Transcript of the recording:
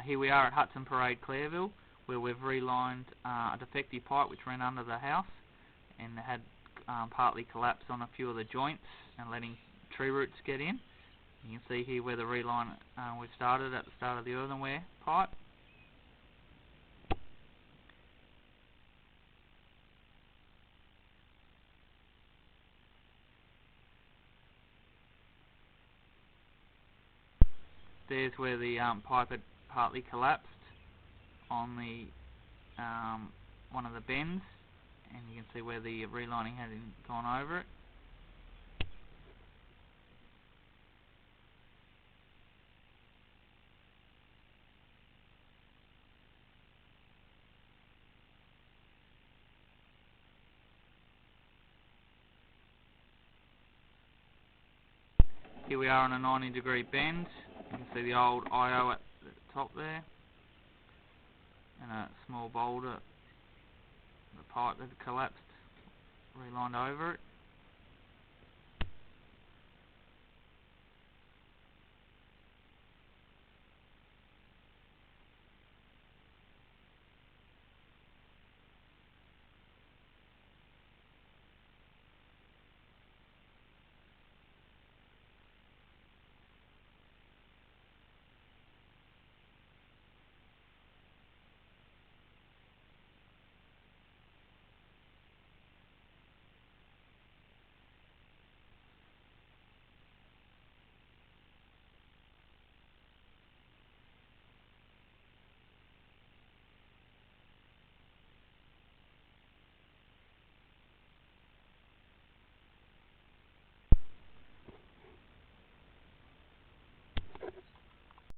Here we are at Hudson Parade, Clareville, where we've relined a defective pipe which ran under the house and had partly collapsed on a few of the joints and letting tree roots get in. You can see here where the reline we started at the start of the earthenware pipe. There's where the pipe had partly collapsed on the one of the bends, and you can see where the relining had gone over it. Here we are on a 90-degree bend. You can see the old IO at the top there, and a small boulder, the pipe that had collapsed, relined over it.